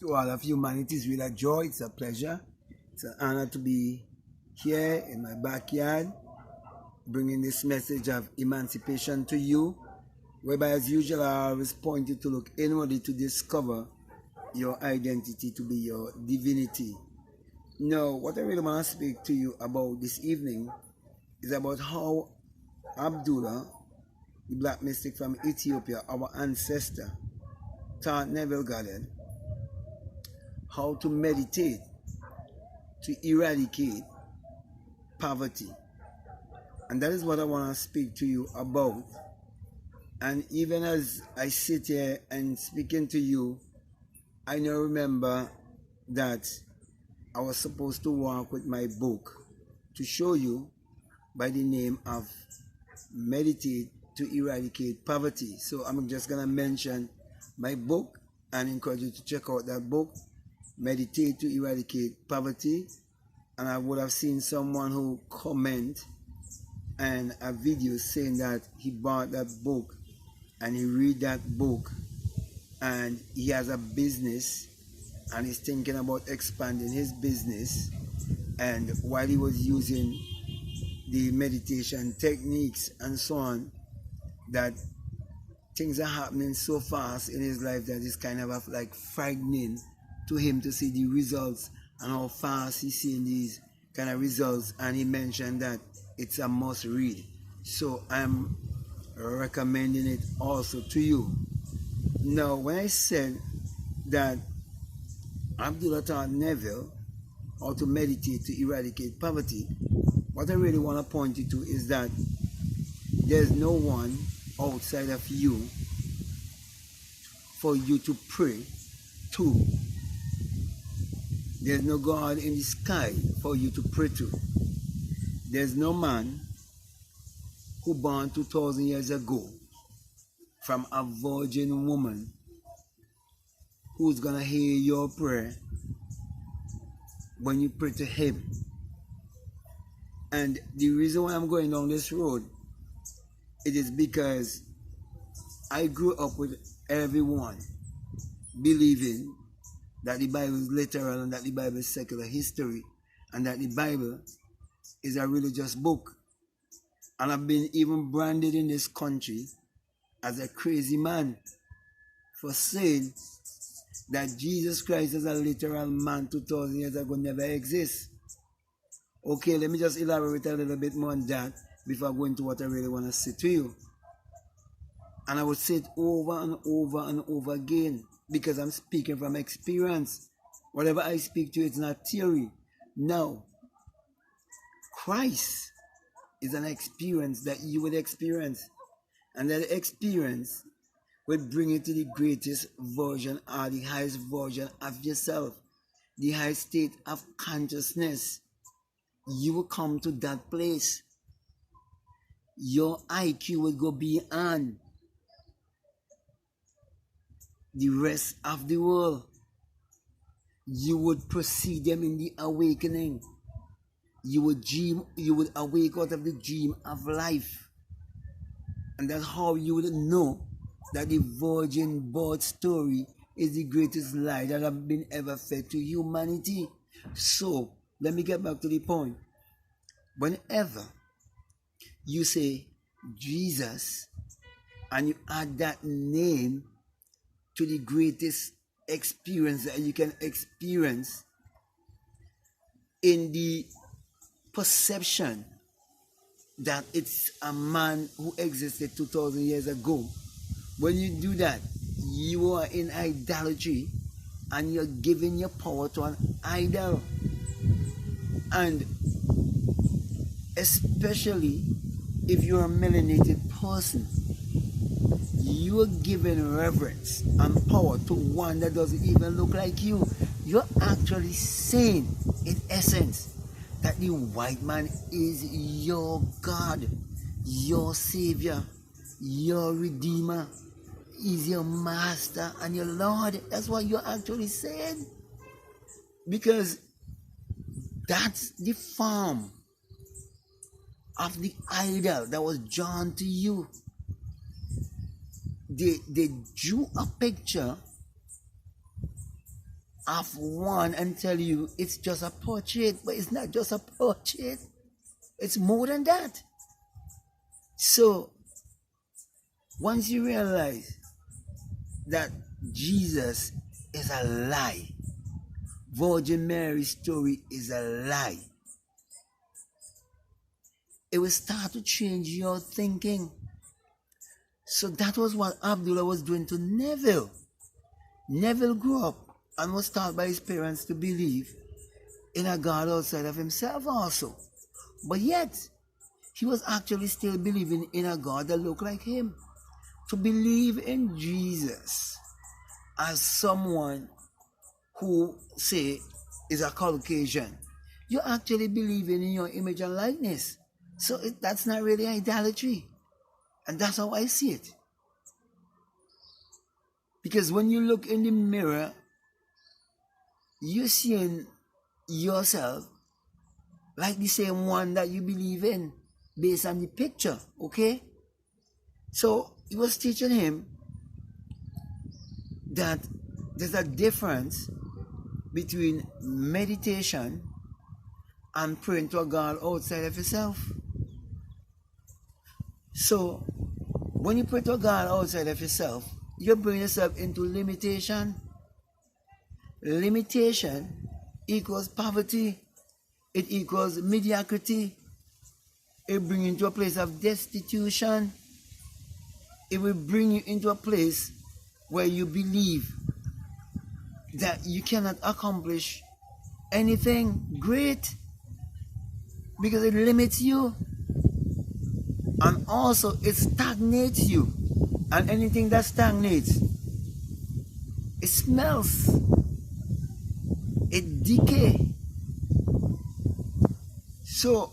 To all of humanity, it's really a joy, it's a pleasure, it's an honor to be here in my backyard, bringing this message of emancipation to you, whereby as usual I always point you to look inwardly to discover your identity, to be your divinity. Now, what I really want to speak to you about this evening is about how Abdullah, the black mystic from Ethiopia, our ancestor, taught Neville Goddard how to meditate to eradicate poverty. And that is what I want to speak to you about. And even as I sit here and speaking to you, I now remember that I was supposed to walk with my book to show you by the name of Meditate to Eradicate Poverty. So I'm just going to mention my book and encourage you to check out that book, Meditate to Eradicate Poverty. And I would have seen someone who comment and a video saying that he bought that book and he read that book and he has a business and he's thinking about expanding his business, and while he was using the meditation techniques and so on, that things are happening so fast in his life that it's kind of like frightening to him to see the results and how fast he's seeing these kind of results. And he mentioned that it's a must read, so I'm recommending it also to you. Now, when I said that Abdullah taught Neville how to meditate to eradicate poverty, what I really want to point you to is that there's no one outside of you for you to pray to. There's no God in the sky for you to pray to. There's no man who born 2,000 years ago from a virgin woman who's gonna hear your prayer when you pray to him. And the reason why I'm going down this road, it is because I grew up with everyone believing that the Bible is literal and that the Bible is secular history and that the Bible is a religious book. And I've been even branded in this country as a crazy man for saying that Jesus Christ as a literal man 2,000 years ago never exists. Okay, let me just elaborate a little bit more on that before I go into what I really want to say to you. And I would say it over and over and over again because I'm speaking from experience. Whatever I speak to you, it's not theory. No. Christ is an experience that you would experience. And that experience will bring you to the greatest version or the highest version of yourself, the highest state of consciousness. You will come to that place. Your IQ will go beyond the rest of the world. You would precede them in the awakening. You would awake out of the dream of life. And that's how you would know that the virgin birth story is the greatest lie that have been ever fed to humanity. So, let me get back to the point. Whenever you say Jesus and you add that name to the greatest experience that you can experience in the perception that it's a man who existed 2,000 years ago, when you do that, you are in idolatry and you're giving your power to an idol. And especially if you're a melanated person, you are giving reverence and power to one that doesn't even look like you. You're actually saying, in essence, that the white man is your God, your Savior, your Redeemer, is your Master and your Lord. That's what you're actually saying. Because that's the form of the idol that was drawn to you. They drew a picture of one and tell you it's just a portrait, but it's not just a portrait. It's more than that. So, once you realize that Jesus is a lie, Virgin Mary's story is a lie, it will start to change your thinking. So that was what Abdullah was doing to Neville. Neville grew up and was taught by his parents to believe in a God outside of himself also. But yet, he was actually still believing in a God that looked like him. To believe in Jesus as someone who, say, is a Caucasian, you're actually believing in your image and likeness. So that's not really idolatry. And that's how I see it. Because when you look in the mirror, you're seeing yourself like the same one that you believe in based on the picture, okay? So he was teaching him that there's a difference between meditation and praying to a God outside of yourself. So when you pray to a God outside of yourself, you bring yourself into limitation. Limitation equals poverty. It equals mediocrity. It brings you into a place of destitution. It will bring you into a place where you believe that you cannot accomplish anything great because it limits you. And also it stagnates you. And anything that stagnates, it smells. It decays. So,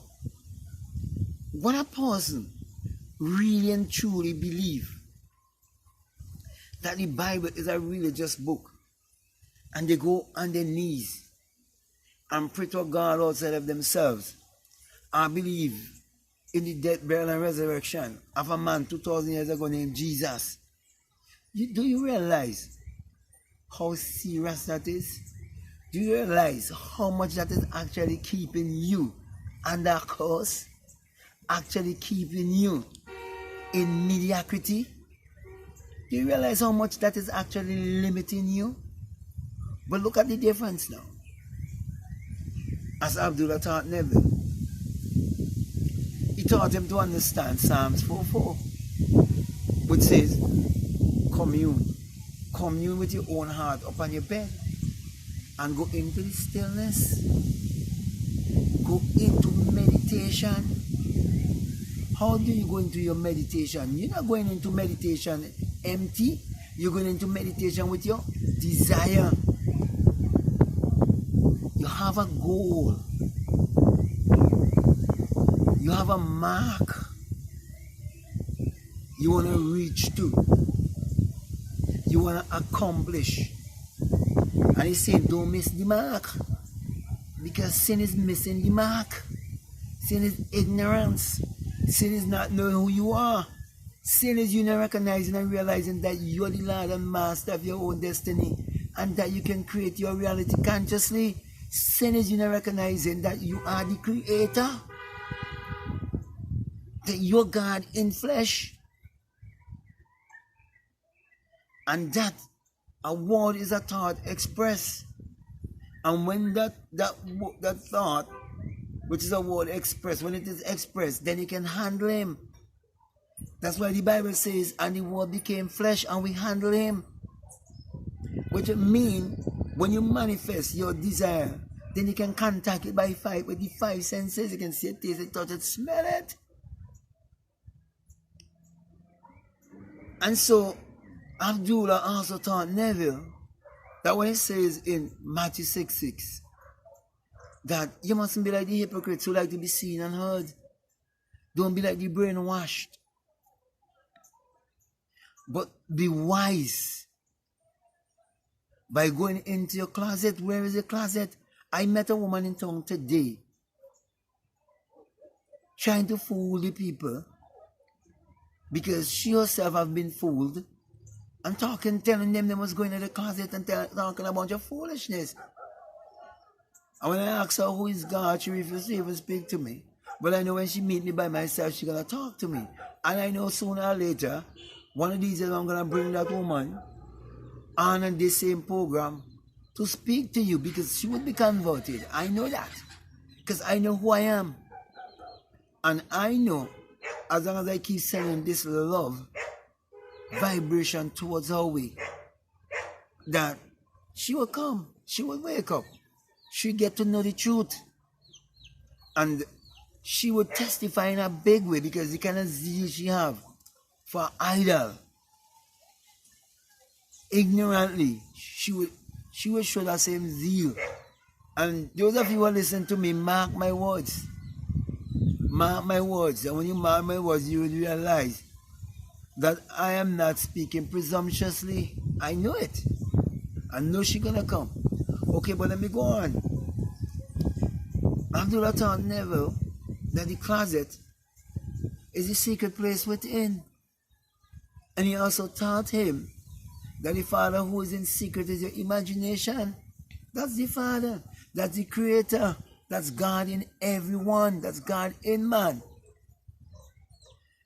when a person really and truly believes that the Bible is a religious book, and they go on their knees and pray to God outside of themselves, I believe in the death, burial, and resurrection of a man 2,000 years ago named Jesus. Do you realize how serious that is? Do you realize how much that is actually keeping you under curse? Actually keeping you in mediocrity? Do you realize how much that is actually limiting you? But look at the difference now. As Abdullah taught Neville, he taught him to understand Psalms 4:4, which says, commune. Commune with your own heart upon your bed and go into the stillness. Go into meditation. How do you go into your meditation? You're not going into meditation empty. You're going into meditation with your desire. You have a goal. You have a mark you want to reach to. You want to accomplish. And he's saying, don't miss the mark. Because sin is missing the mark. Sin is ignorance. Sin is not knowing who you are. Sin is you not recognizing and realizing that you're the Lord and Master of your own destiny and that you can create your reality consciously. Sin is you not recognizing that you are the creator. That you're God in flesh. And that a word is a thought expressed. And when that thought, which is a word expressed, when it is expressed, then you can handle him. That's why the Bible says, and the word became flesh and we handle him. Which means, when you manifest your desire, then you can contact it with the five senses. You can see it, taste it, touch it, smell it. And so, Abdullah also taught Neville that when it says in Matthew 6:6 that you mustn't be like the hypocrites who like to be seen and heard. Don't be like the brainwashed. But be wise by going into your closet. Where is your closet? I met a woman in town today trying to fool the people because she herself have been fooled and telling them they must go into the closet and talking a bunch of foolishness. And when I ask her who is God, she refuses to even speak to me. But I know when she meet me by myself, she's going to talk to me. And I know sooner or later, one of these days I'm going to bring that woman on this same program to speak to you because she would be converted. I know that. Because I know who I am. And I know, as long as I keep sending this love vibration towards her way, that she will come. She will wake up. She'll get to know the truth. And she would testify in a big way because the kind of zeal she have for idol. Ignorantly, she would show that same zeal. And those of you who listen to me, mark my words. Mark my words. And when you mark my words, you will realize that I am not speaking presumptuously. I know it. I know she's gonna come. Okay, but let me go on. Abdullah taught Neville that the closet is the secret place within. And he also taught him that the Father who is in secret is your imagination. That's the Father. That's the Creator. That's God in everyone. That's God in man.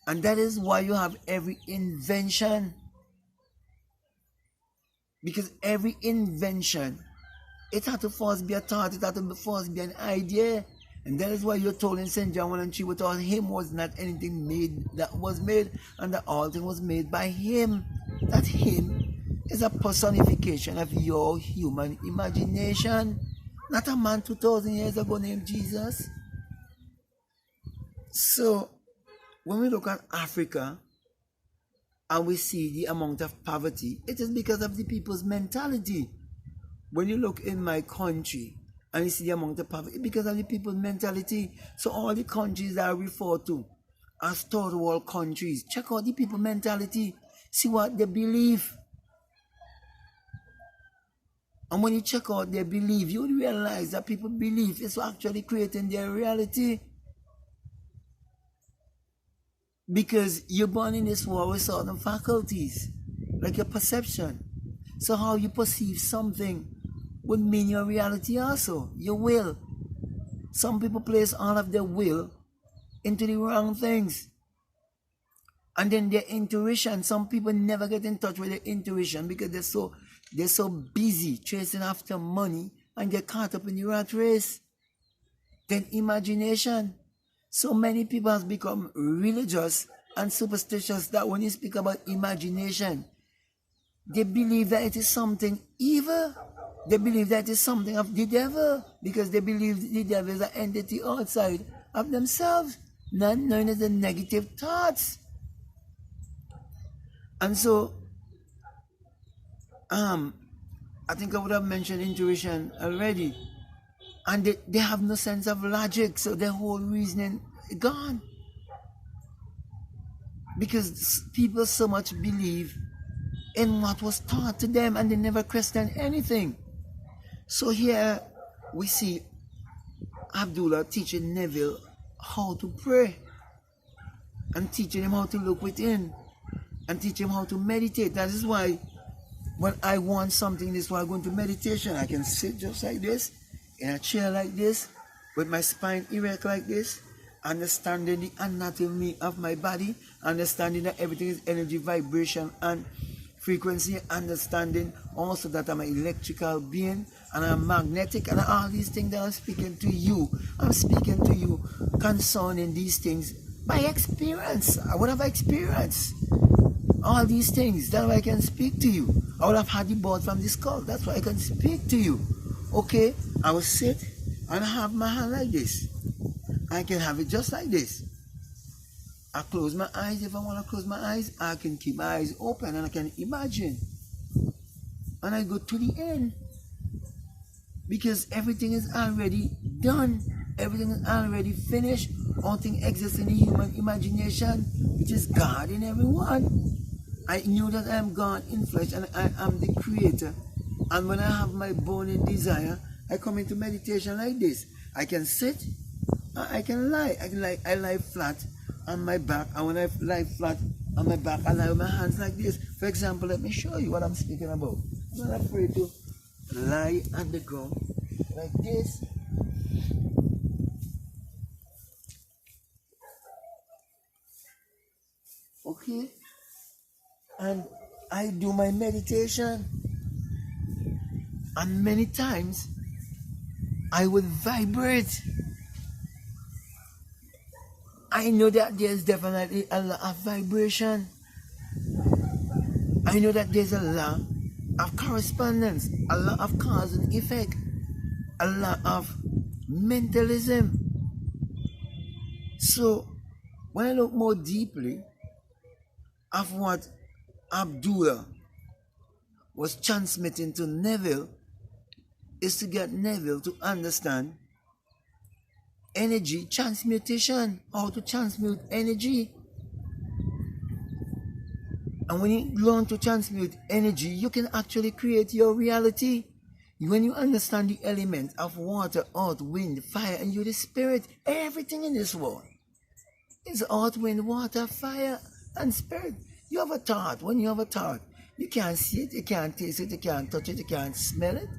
And that is why you have every invention. Because every invention, it had to first be a thought. It had to first be an idea. And that is why you're told in St. John 1:3, without him was not anything made that was made, and that all things was made by him. That him is a personification of your human imagination, not a man 2,000 years ago named Jesus. So, when we look at Africa and we see the amount of poverty, it is because of the people's mentality. When you look in my country, and you see the amount of poverty, because of the people's mentality. So all the countries that I refer to as third world countries, check out the people's mentality, see what they believe. And when you check out their belief, you will realize that people believe is actually creating their reality. Because you're born in this world with certain faculties, like your perception. So how you perceive something would mean your reality also, your will. Some people place all of their will into the wrong things. And then their intuition, some people never get in touch with their intuition because they're so busy chasing after money and get caught up in the rat race. Then imagination. So many people have become religious and superstitious that when you speak about imagination, they believe that it is something evil. They believe that it's something of the devil because they believe the devil is an entity outside of themselves, not knowing the negative thoughts. And so, I think I would have mentioned intuition already. And they have no sense of logic, so their whole reasoning is gone. Because people so much believe in what was taught to them and they never question anything. So here we see Abdullah teaching Neville how to pray and teaching him how to look within and teach him how to meditate. That is why when I want something, this is why I go into meditation. I can sit just like this, in a chair like this, with my spine erect like this, understanding the anatomy of my body, understanding that everything is energy, vibration, and frequency, understanding also that I'm an electrical being and I'm magnetic, and all these things that I'm speaking to you. I'm speaking to you concerning these things by experience. What have I experienced? All these things, that's why I can speak to you. I would have had the board from the skull, that's why I can speak to you. Okay, I will sit and have my hand like this. I can have it just like this. I close my eyes. If I want to close my eyes, I can keep my eyes open and I can imagine. And I go to the end. Because everything is already done. Everything is already finished. All things exist in the human imagination, which is God in everyone. I know that I am God in flesh and I am the creator. And when I have my burning desire, I come into meditation like this. I can sit, I can lie. I lie flat on my back, and when I lie flat on my back, I lie with my hands like this. For example, let me show you what I'm speaking about. I'm not afraid to lie on the ground like this. Okay? And I do my meditation. And many times, I would vibrate. I know that there's definitely a lot of vibration. I know that there's a lot of correspondence, a lot of cause and effect, a lot of mentalism. So, when I look more deeply of what Abdullah was transmitting to Neville, is to get Neville to understand energy transmutation, how to transmute energy. And when you learn to transmute energy, you can actually create your reality. When you understand the elements of water, earth, wind, fire, and you're the spirit, everything in this world is earth, wind, water, fire, and spirit. You have a thought. When you have a thought, you can't see it, you can't taste it, you can't touch it, you can't smell it.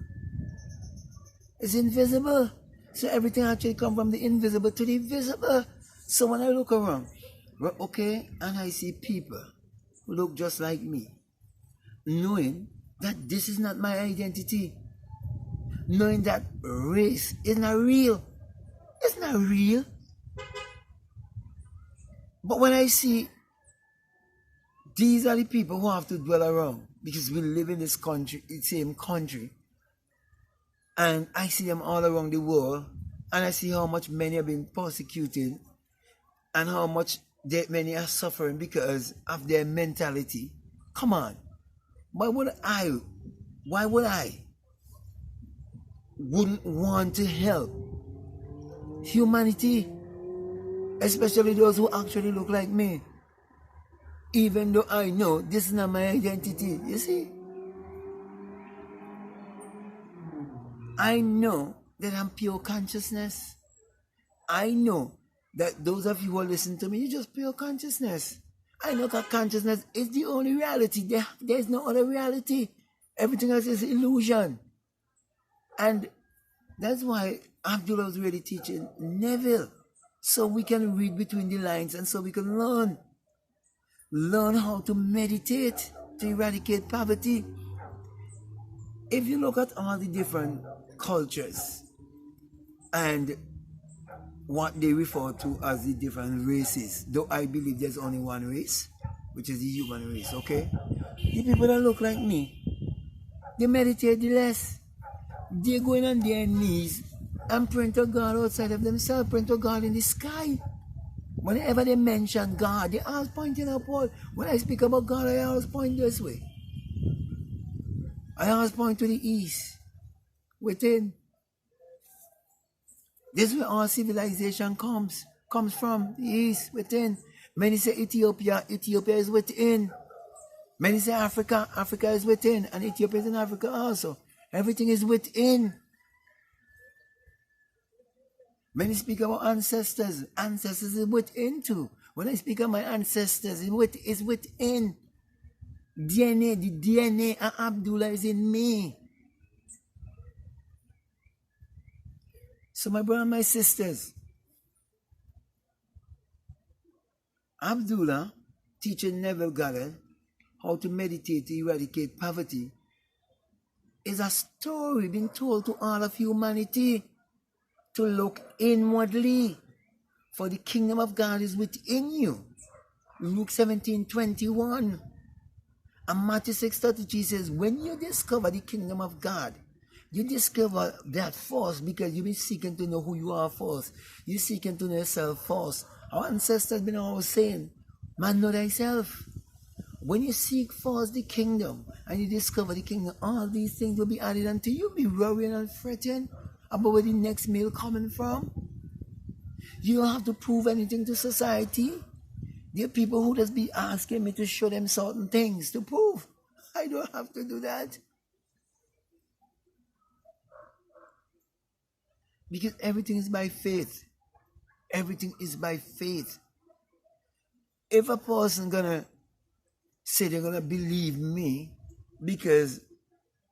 It's invisible. So everything actually comes from the invisible to the visible. So when I look around, okay, and I see people who look just like me, knowing that this is not my identity, knowing that race is not real. It's not real. But when I see these are the people who have to dwell around, because we live in this country, the same country, and I see them all around the world, and I see how much many have been persecuted, and how much many are suffering because of their mentality. Come on. Why would I wouldn't want to help humanity, especially those who actually look like me, even though I know this is not my identity? You see, I know that I'm pure consciousness. I know that those of you who listen to me, you're just pure consciousness. I know that consciousness is the only reality. There's no other reality. Everything else is illusion. And that's why Abdullah was really teaching Neville, so we can read between the lines and so we can learn how to meditate to eradicate poverty. If you look at all the different cultures and what they refer to as the different races, though I believe there's only one race, which is the human race, okay? The people that look like me, they meditate the less. They're going on their knees and praying to God outside of themselves, praying to God in the sky. Whenever they mention God, they always pointing upward. When I speak about God, I always point this way. I always point to the east, within. This is where our civilization comes from, the east, within. Many say Ethiopia is within. Many say Africa is within, and Ethiopia is in Africa also. Everything is within. Many speak about ancestors. Ancestors is within too. When I speak of my ancestors, it's within. DNA, the DNA of Abdullah is in me. So my brother and my sisters, Abdullah teaching Neville Goddard how to meditate to eradicate poverty is a story being told to all of humanity to look inwardly, for the kingdom of God is within you. Luke 17:21. And Matthew 6:33 says, when you discover the kingdom of God, you discover that first because you've been seeking to know who you are first. You're seeking to know yourself first. Our ancestors have been always saying, man, know thyself. When you seek first the kingdom and you discover the kingdom, all these things will be added unto you. Be worrying and fretting about where the next meal coming from. You don't have to prove anything to society. There are people who just be asking me to show them certain things to prove. I don't have to do that. Because everything is by faith. Everything is by faith. If a person gonna say they're going to believe me because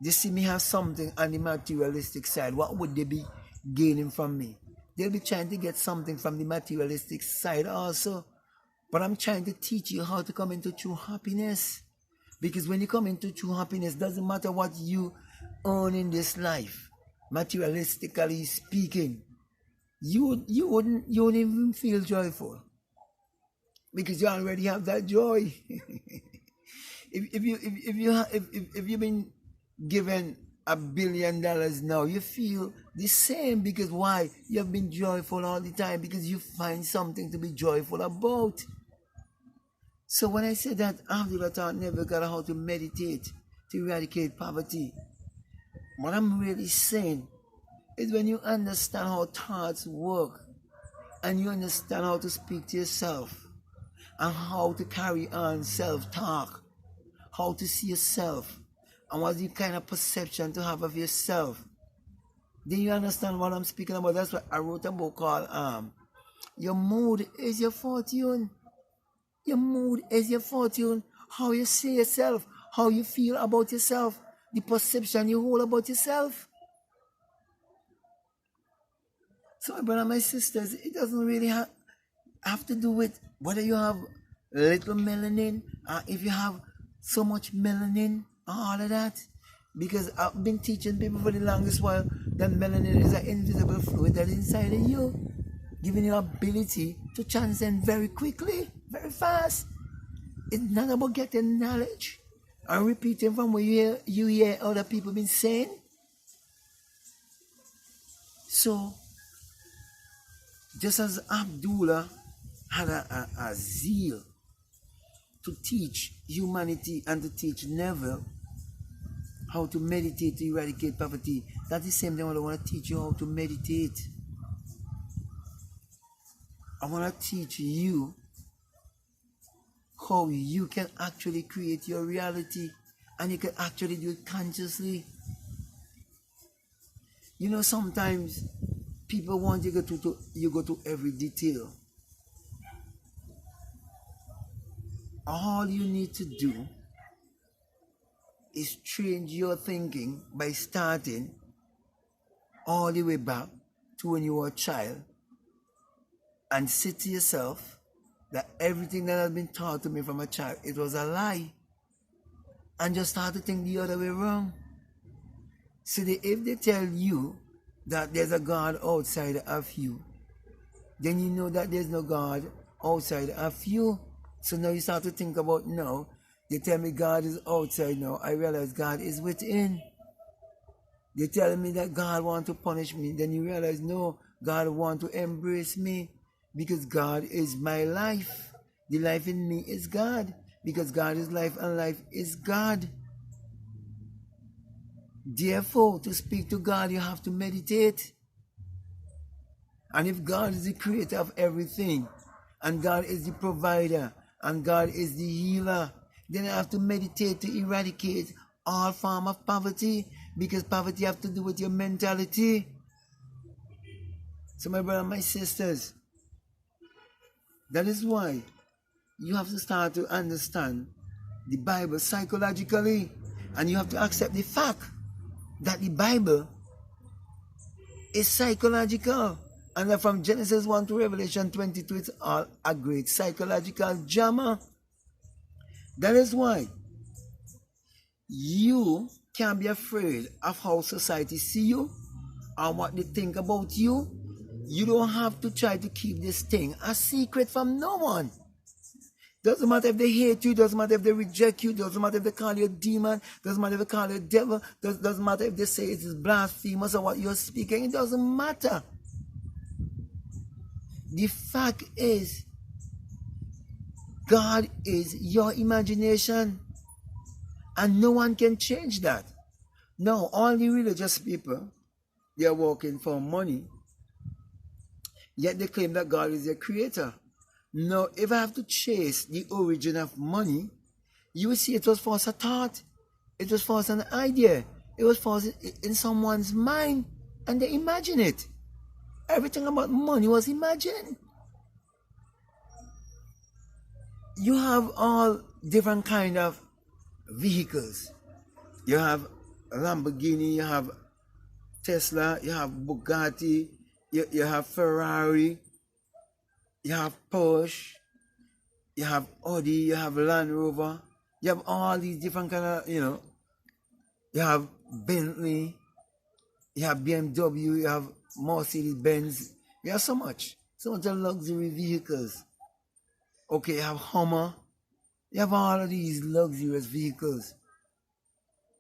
they see me have something on the materialistic side. What would they be gaining from me? They'll be trying to get something from the materialistic side also. But I'm trying to teach you how to come into true happiness. Because when you come into true happiness, doesn't matter what you earn in this life, materialistically speaking, you wouldn't even feel joyful. Because you already have that joy. if you've been given $1 billion now, you feel the same. Because why? You have been joyful all the time because you find something to be joyful about. So when I say that Abdullah taught Neville Goddard how to meditate to eradicate poverty, what I'm really saying is when you understand how thoughts work and you understand how to speak to yourself and how to carry on self-talk, how to see yourself and what's the kind of perception to have of yourself, then you understand what I'm speaking about. That's why I wrote a book called Your Mood is Your Fortune. Your mood is your fortune. How you see yourself, how you feel about yourself, the perception you hold about yourself. So my brother, my sisters, it doesn't really have to do with whether you have little melanin or if you have so much melanin or all of that. Because I've been teaching people for the longest while that melanin is an invisible fluid that's inside of you, giving you ability to transcend very quickly, very fast. It's not about getting knowledge and repeating from what you hear other people been saying. So, just as Abdullah had a zeal to teach humanity and to teach Neville how to meditate to eradicate poverty, that's the same thing I want to teach you how to meditate. I want to teach you how you can actually create your reality and you can actually do it consciously. You know, sometimes people want you to go to every detail. All you need to do is change your thinking by starting all the way back to when you were a child and say to yourself that everything that has been taught to me from a child, it was a lie. And just start to think the other way around. So if they tell you that there's a God outside of you, then you know that there's no God outside of you. So now you start to think about, no, they tell me God is outside now. I realize God is within. They tell me that God wants to punish me. Then you realize, no, God wants to embrace me because God is my life. The life in me is God because God is life and life is God. Therefore, to speak to God, you have to meditate. And if God is the creator of everything, and God is the provider, and God is the healer, then you have to meditate to eradicate all form of poverty, because poverty has to do with your mentality. So my brother, my sisters, that is why you have to start to understand the Bible psychologically, and you have to accept the fact that the Bible is psychological, and that from Genesis 1 to Revelation 22, it's all a great psychological drama. That is why you can't be afraid of how society see you and what they think about you. You don't have to try to keep this thing a secret from no one. Doesn't matter if they hate you, doesn't matter if they reject you, doesn't matter if they call you a demon, doesn't matter if they call you a devil, doesn't matter if they say it is blasphemous or what you're speaking, it doesn't matter. The fact is, God is your imagination, and no one can change that. No, all the religious people, they are working for money, yet they claim that God is their creator. Now, if I have to chase the origin of money, you will see it was first a thought, it was first an idea, it was first in someone's mind, and they imagine it. Everything about money was imagined. You have all different kind of vehicles. You have Lamborghini, you have Tesla, you have Bugatti, you have Ferrari, you have Porsche, you have Audi, you have Land Rover, you have all these different kind of, you have Bentley, you have BMW, you have Mercedes-Benz, you have so much of luxury vehicles. Okay, you have Hummer, you have all of these luxurious vehicles.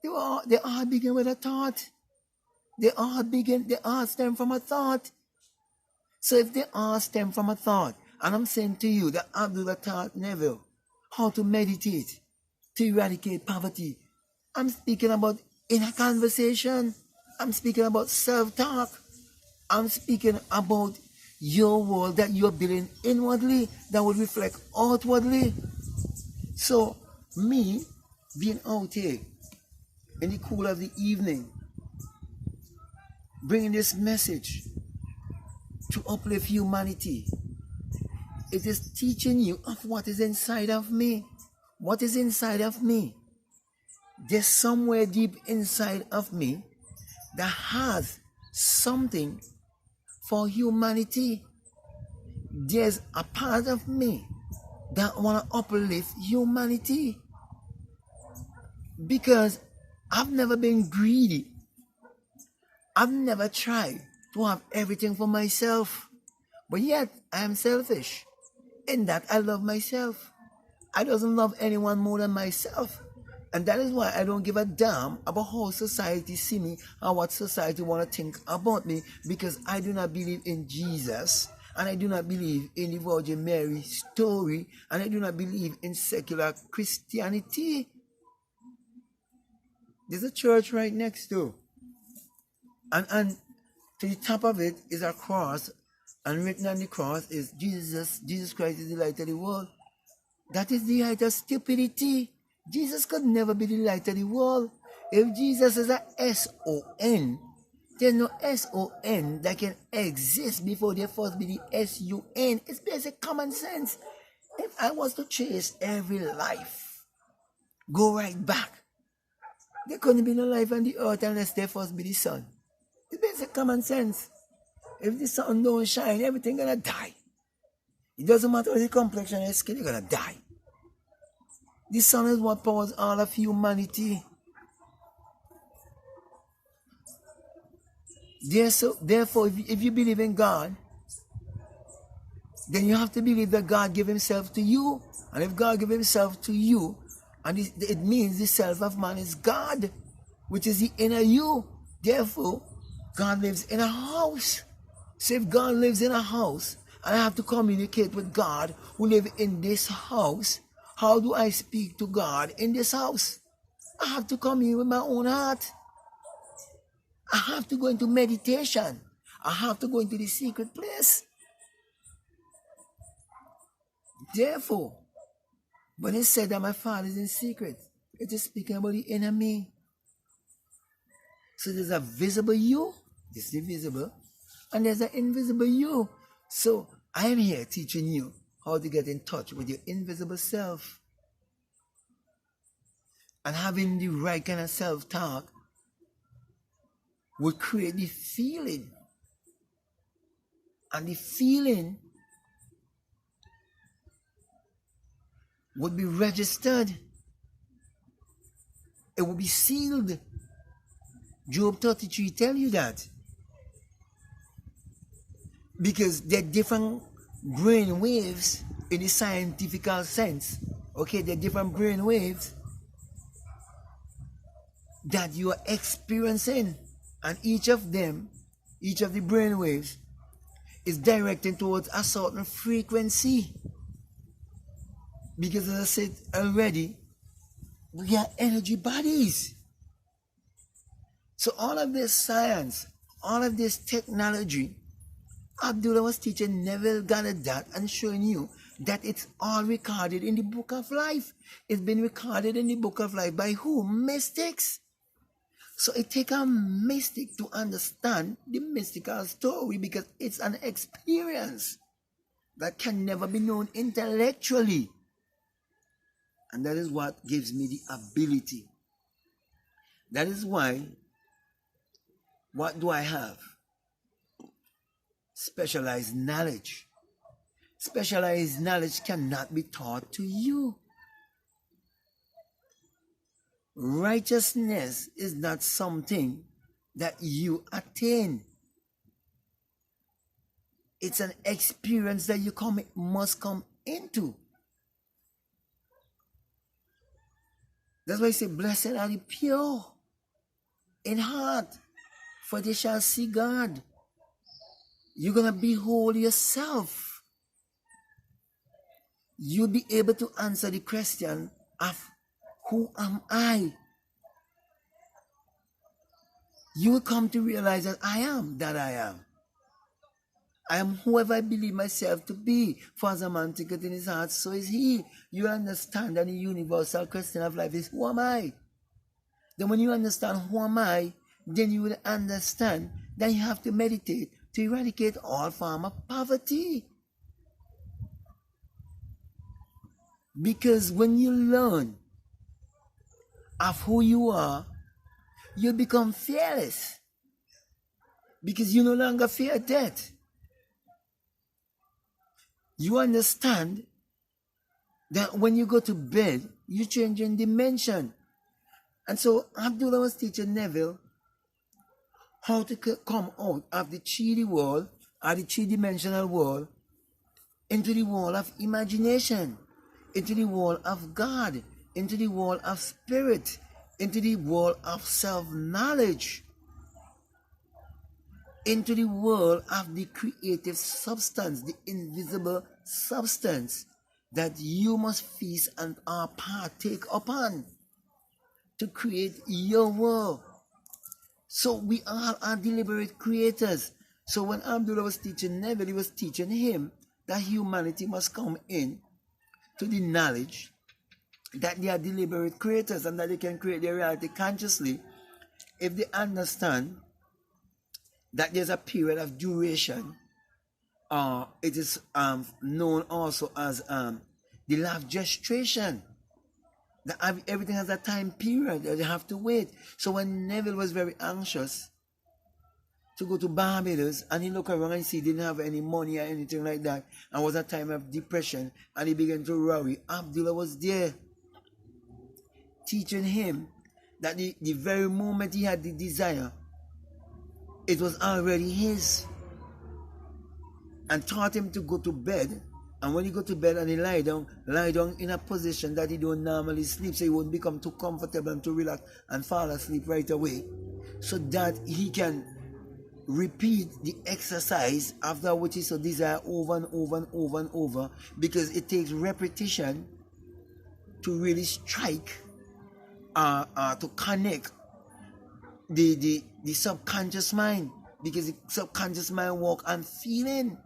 They all begin with a thought. They all stem from a thought. So if they all stem from a thought, and I'm saying to you that Abdullah taught Neville how to meditate to eradicate poverty. I'm speaking about inner conversation. I'm speaking about self-talk. I'm speaking about your world that you're building inwardly that will reflect outwardly. So me being out here in the cool of the evening, bringing this message to uplift humanity, it is teaching you of what is inside of me. What is inside of me? There's somewhere deep inside of me that has something for humanity. There's a part of me that want to uplift humanity, because I've never been greedy. I've never tried to have everything for myself, but yet I am selfish in that I love myself. I don't love anyone more than myself. And that is why I don't give a damn about how society see me and what society want to think about me, because I do not believe in Jesus, and I do not believe in the Virgin Mary story, and I do not believe in secular Christianity. There's a church right next door, and to the top of it is a cross, and written on the cross is Jesus Christ is the light of the world. That is the height of stupidity. Jesus could never be the light of the world. If Jesus is a S-O-N, there's no S-O-N that can exist before there first be the S-U-N. It's basic common sense. If I was to chase every life, go right back, there couldn't be no life on the earth unless there first be the sun. It's basic common sense. If the sun don't shine, everything gonna die. It doesn't matter what the complexion of your skin, you're gonna die. The sun is what powers all of humanity. Therefore, if you believe in God, then you have to believe that God gave himself to you. And if God gave himself to you, and it means the self of man is God, which is the inner you. Therefore, God lives in a house. So if God lives in a house, and I have to communicate with God who lives in this house, how do I speak to God in this house? I have to come in with my own heart. I have to go into meditation. I have to go into the secret place. Therefore, when it said that my Father is in secret, it is speaking about the inner me. So there's a visible you, it's the visible, and there's an invisible you. So I am here teaching you how to get in touch with your invisible self. And having the right kind of self-talk would create the feeling. And the feeling would be registered. It would be sealed. Job 33 tells you that. Because there are different brain waves in the scientific sense. Okay, there are different brain waves that you are experiencing. And each of them, each of the brain waves, is directed towards a certain frequency. Because as I said already, we are energy bodies. So all of this science, all of this technology, Abdullah was teaching Neville Goddard that and showing you that it's all recorded in the book of life. It's been recorded in the book of life by who? Mystics. So it takes a mystic to understand the mystical story, because it's an experience that can never be known intellectually. And that is what gives me the ability. That is why, what do I have? Specialized knowledge. Specialized knowledge cannot be taught to you. Righteousness is not something that you attain. It's an experience that you must come into. That's why I say, blessed are the pure in heart, for they shall see God. You're going to behold yourself. You'll be able to answer the question of, who am I? You will come to realize that I am that I am. I am whoever I believe myself to be. For as a man thinketh in his heart, so is he. You understand that the universal question of life is, who am I? Then when you understand who am I, then you will understand that you have to meditate to eradicate all form of poverty. Because when you learn of who you are, you become fearless. Because you no longer fear death. You understand that when you go to bed, you change in dimension. And so Abdullah was teaching Neville how to come out of the 3D world, or the 3-dimensional world, into the world of imagination, into the world of God, into the world of spirit, into the world of self-knowledge, into the world of the creative substance, the invisible substance that you must feast and partake upon to create your world. So we all are deliberate creators. So when Abdullah was teaching Neville, he was teaching him that humanity must come in to the knowledge that they are deliberate creators and that they can create their reality consciously if they understand that there's a period of duration. It is known also as the law of gestation. That everything has a time period that you have to wait. So when Neville was very anxious to go to Barbados, and he looked around and he didn't have any money or anything like that, and was a time of depression, and he began to worry, Abdullah was there teaching him that the very moment he had the desire, it was already his, and taught him to go to bed. And when he go to bed and he lie down in a position that he don't normally sleep, so he won't become too comfortable and too relaxed and fall asleep right away, so that he can repeat the exercise after which he so desire over and over and over and over, because it takes repetition to really strike to connect the subconscious mind, because the subconscious mind works on feeling.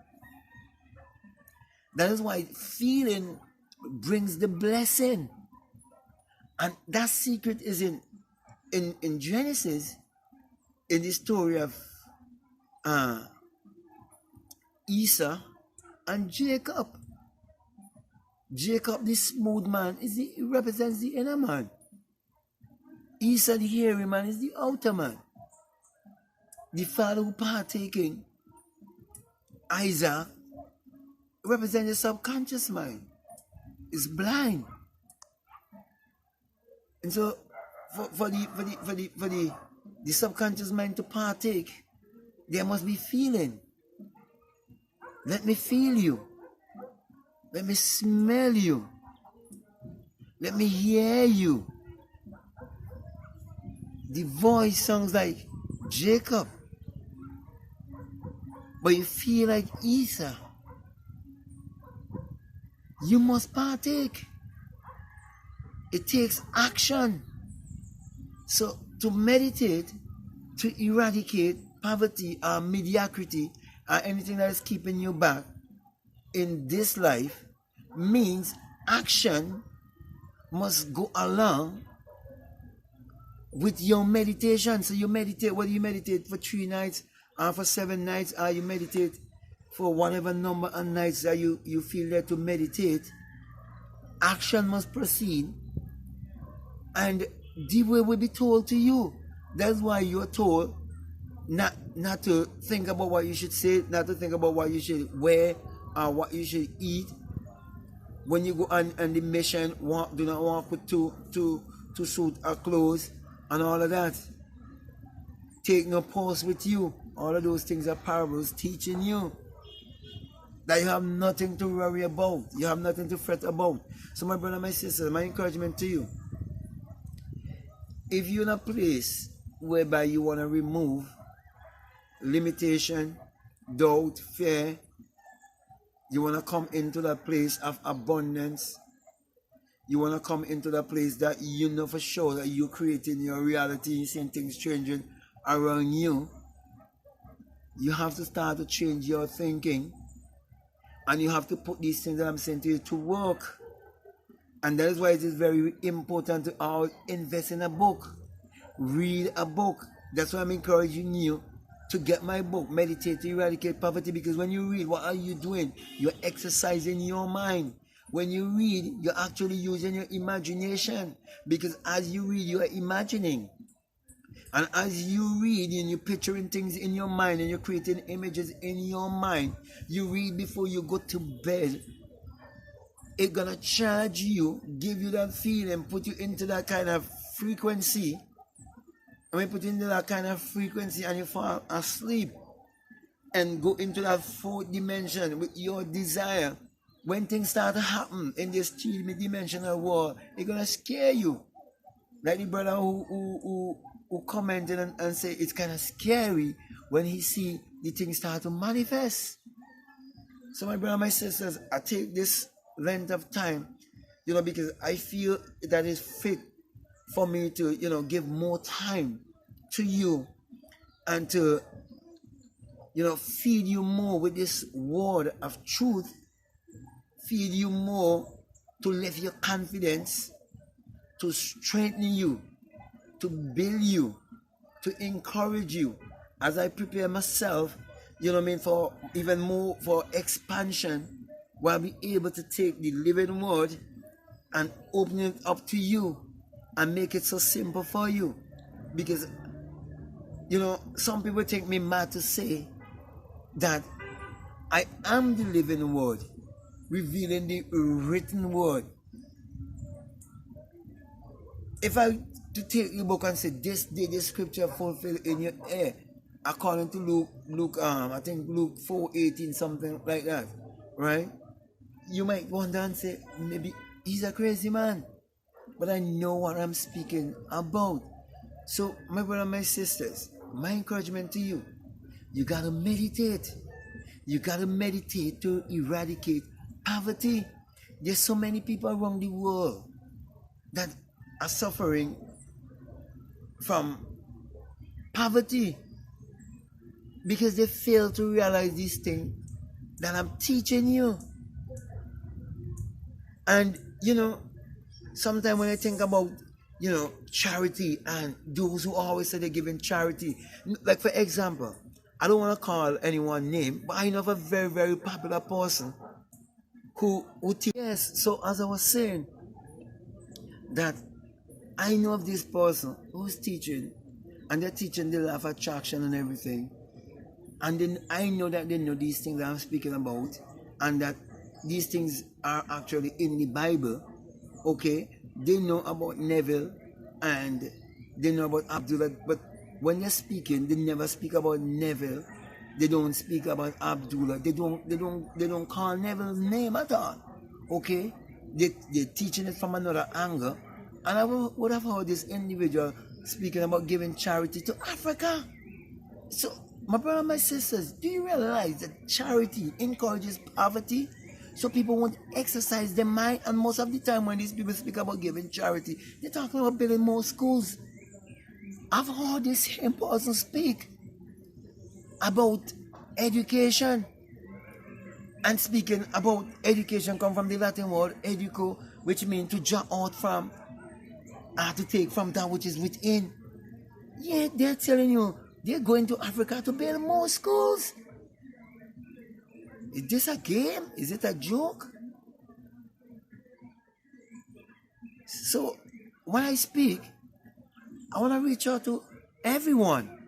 That is why feeling brings the blessing. And that secret is in Genesis, in the story of Esau and Jacob. Jacob, the smooth man, represents the inner man. Esau, the hairy man, is the outer man. The father who partaking, Isaac, represents the subconscious mind. Is blind. And so for the subconscious mind to partake, there must be feeling. Let me feel you. Let me smell you. Let me hear you. The voice sounds like Jacob, but you feel like Esau. You must partake. It takes action. So to meditate, to eradicate poverty or mediocrity or anything that is keeping you back in this life means action must go along with your meditation. So you meditate, whether you meditate for 3 nights or for 7 nights, or you meditate for whatever number of nights that you feel led to meditate, Action must proceed, and the way will be told to you. That's why you're told not to think about what you should say, not to think about what you should wear or what you should eat. When you go on the mission, do not walk with two suit or clothes and all of that. Take no purse with you. All of those things are parables teaching you that you have nothing to worry about. You have nothing to fret about. So my brother, my sister, my encouragement to you, if you're in a place whereby you want to remove limitation, doubt, fear, you want to come into that place of abundance, you want to come into that place that you know for sure that you're creating your reality, you're seeing things changing around you, you have to start to change your thinking, and you have to put these things that I'm saying to you to work. And that is why it is very important to all invest in a book. Read a book. That's why I'm encouraging you to get my book, Meditate To Eradicate Poverty, because when you read, what are you doing? You're exercising your mind. When you read, you're actually using your imagination, because as you read, you are imagining. And as you read and you're picturing things in your mind and you're creating images in your mind, you read before you go to bed. It's gonna charge you, give you that feeling, put you into that kind of frequency. And when you put into that kind of frequency and you fall asleep and go into that fourth dimension with your desire, when things start to happen in this three-dimensional world, it's gonna scare you. Like the brother who commented and say it's kind of scary when he see the things start to manifest. So my brother, my sisters, I take this length of time, because I feel that it's fit for me to, give more time to you and to, feed you more with this word of truth, feed you more to lift your confidence, to strengthen you, to build you, to encourage you as I prepare myself, for even more for expansion, where I'll be able to take the living word and open it up to you and make it so simple for you. Because, some people think me mad to say that I am the living word, revealing the written word. If I to take the book and say, this day the scripture fulfilled in your ear, according to Luke, I think Luke 4:18, something like that, right? You might wonder and say, maybe he's a crazy man, but I know what I'm speaking about. So, my brother, my sisters, my encouragement to you, you gotta meditate. You gotta meditate to eradicate poverty. There's so many people around the world that are suffering from poverty because they fail to realize these things that I'm teaching you. And sometimes when I think about charity and those who always say they're giving charity, like for example, I don't want to call anyone name, but I know of a very, very popular person who yes. So as I was saying, that I know of this person who's teaching, and they're teaching the law of attraction and everything. And then I know that they know these things that I'm speaking about, and that these things are actually in the Bible. Okay, they know about Neville and they know about Abdullah, but when they're speaking, they never speak about Neville. They don't speak about Abdullah. They don't call Neville's name at all. Okay, they're teaching it from another angle. And I would have heard this individual speaking about giving charity to Africa. So, my brother and my sisters, do you realize that charity encourages poverty? So people won't exercise their mind, and most of the time when these people speak about giving charity, they're talking about building more schools. I've heard this same person speak about education, and speaking about education come from the Latin word educo, which means to draw out from, to take from that which is within. Yeah, they're telling you they're going to Africa to build more schools. Is this a game? Is it a joke? So when I speak, I want to reach out to everyone.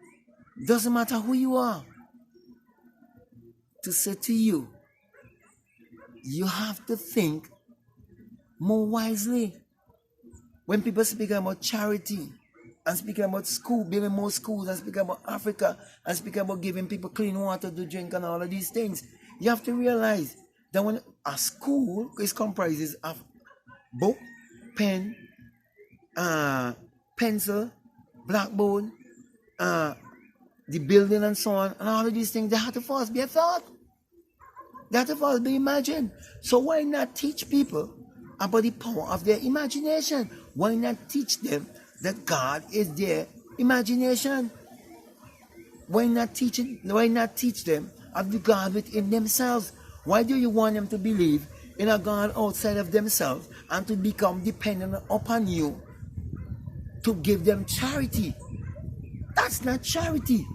Doesn't matter who you are. To say to you, you have to think more wisely. When people speak about charity and speaking about school, building more schools, and speaking about Africa, and speaking about giving people clean water to drink and all of these things, you have to realize that when a school is comprises of book, pen, pencil, blackboard, the building and so on, and all of these things, they have to first be a thought. They have to first be imagined. So why not teach people about the power of their imagination? Why not teach them that God is their imagination? Why not teach them of the God within themselves? Why do you want them to believe in a God outside of themselves and to become dependent upon you to give them charity? That's not charity.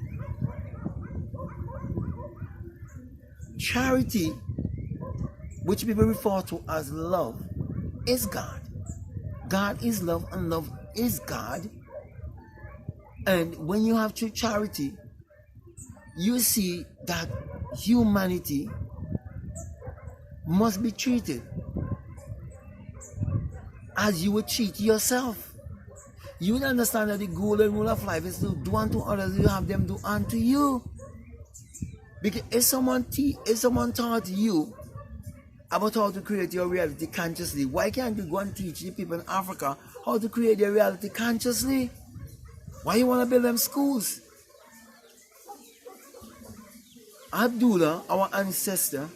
Charity, which people refer to as love, is God. God is love and love is God. And when you have true charity, you see that humanity must be treated as you would treat yourself. You would understand that the golden rule of life is to do unto others, you have them do unto you. Because if someone taught you about how to create your reality consciously, why can't you go and teach the people in Africa how to create their reality consciously? Why you want to build them schools? Abdullah, our ancestor,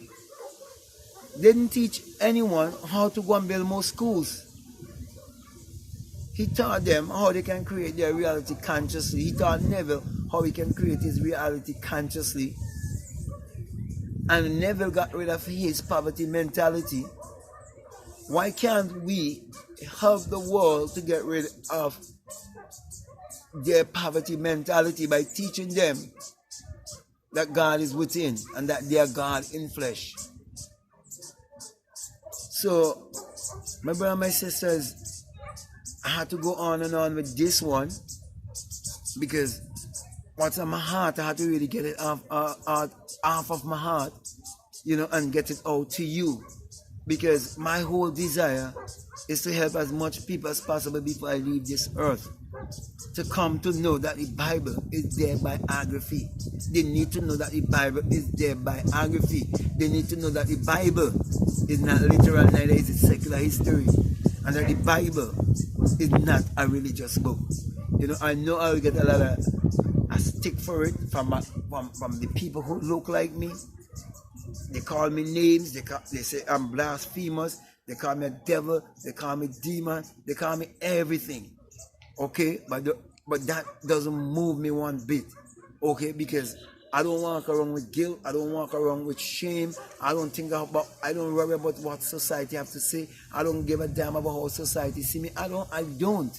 didn't teach anyone how to go and build more schools. He taught them how they can create their reality consciously. He taught Neville how he can create his reality consciously. And Neville got rid of his poverty mentality. Why can't we help the world to get rid of their poverty mentality by teaching them that God is within and that they are God in flesh? So, my brother and my sisters, I had to go on and on with this one because what's on my heart, I had to really get it off of my heart, and get it out to you. Because my whole desire is to help as much people as possible before I leave this earth to come to know that the Bible is their biography. They need to know that the Bible is their biography. They need to know that the Bible is not literal, neither is it secular history. And that the Bible is not a religious book. I know I'll get a lot of a stick for it from the people who look like me. They call me names. They say I'm blasphemous. They call me a devil. They call me demon. They call me everything. Okay, but that doesn't move me one bit. Okay, because I don't walk around with guilt. I don't walk around with shame. I don't worry about what society have to say. I don't give a damn about how society see me. I don't.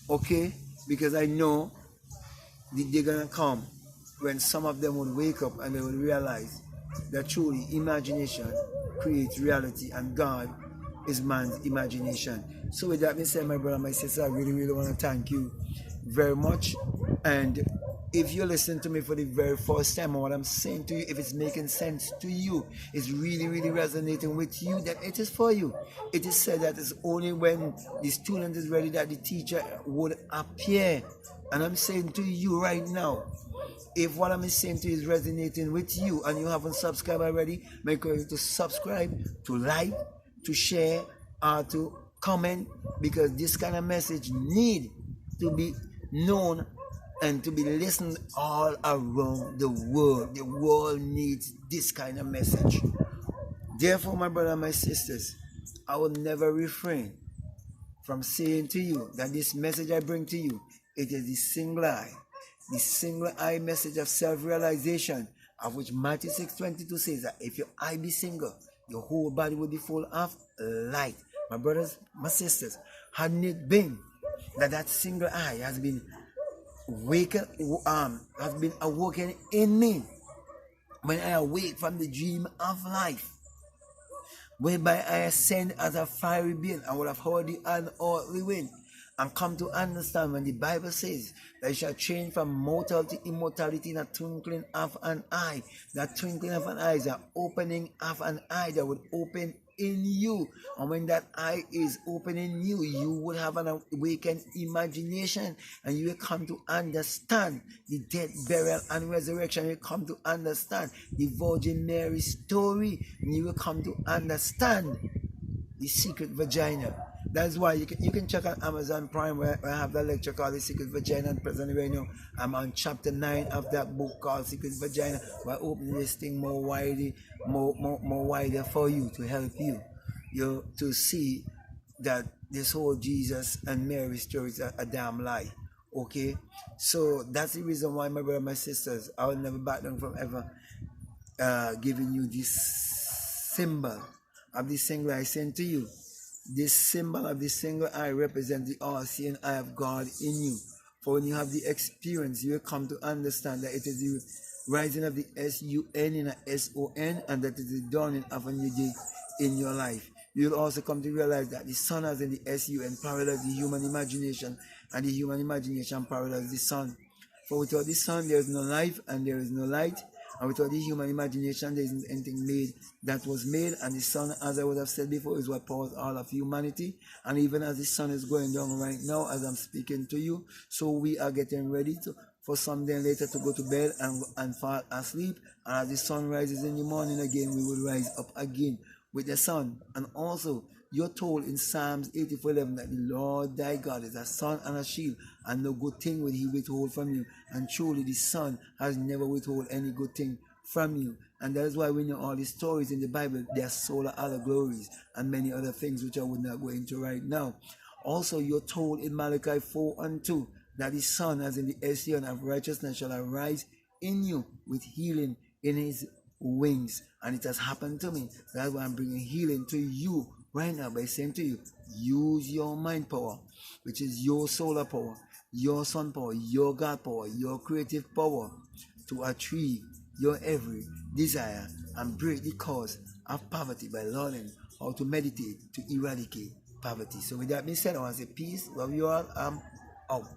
Okay, because I know the day gonna come when some of them will wake up and they will realize that truly imagination creates reality and God is man's imagination. So with that being said, my brother, my sister, I really, really want to thank you very much. And if you're listening to me for the very first time, and what I'm saying to you, if it's making sense to you, it's really, really resonating with you, then it is for you. It is said that it's only when the student is ready that the teacher would appear. And I'm saying to you right now, if what I'm saying to you is resonating with you and you haven't subscribed already, make sure to subscribe, to like, to share, or to comment, because this kind of message need to be known and to be listened all around the world. The world needs this kind of message. Therefore, my brother and my sisters, I will never refrain from saying to you that this message I bring to you, it is the single eye message of self-realization, of which Matthew 6:22 says that if your eye be single, your whole body will be full of light. My brothers, my sisters, hadn't it been that single eye has been awoken in me when I awake from the dream of life, whereby I ascend as a fiery being, I will have heard the unearthly wind, and come to understand when the Bible says that you shall change from mortal to immortality in a twinkling of an eye. That twinkling of an eye is an opening of an eye that would open in you, and when that eye is open in you, you will have an awakened imagination, and you will come to understand the death, burial, and resurrection. You will come to understand the Virgin Mary story, and you will come to understand the secret vagina. That's why you can check on Amazon Prime where I have that lecture called The Secret Vagina, and presently right now I'm on chapter 9 of that book called Secret Vagina. We're opening this thing more wider for you, to help you to see that this whole Jesus and Mary story is a damn lie. Okay, so that's the reason why, my brother, my sisters, I will never back down from ever giving you this symbol of the single eye sent to you. This symbol of the single eye represents the all-seeing eye of God in you. For when you have the experience, you will come to understand that it is the rising of the S-U-N in a S-O-N, and that is the dawning of a new day in your life. You will also come to realize that the sun as in the S-U-N parallels the human imagination, and the human imagination parallels the sun. For without the sun, there is no life and there is no light. And without the human imagination, there isn't anything made that was made. And the sun, as I would have said before, is what powers all of humanity. And even as the sun is going down right now, as I'm speaking to you, so we are getting ready for someday later to go to bed and fall asleep. And as the sun rises in the morning again, we will rise up again with the sun. And also, you're told in Psalms 84:11 that the Lord thy God is a sun and a shield, and no good thing will he withhold from you. And truly the Son has never withhold any good thing from you. And that is why we know all the stories in the Bible, there are solar allegories and many other things which I would not go into right now. Also, you're told in Malachi 4:2 that the Son, as in the S-U-N of righteousness, shall arise in you with healing in his wings. And it has happened to me. That's why I'm bringing healing to you right now by saying to you, use your mind power, which is your solar power, your sun power, your God power, your creative power, to achieve your every desire and break the cause of poverty by learning how to meditate to eradicate poverty. So with that being said, I want to say peace, love you all, I'm out.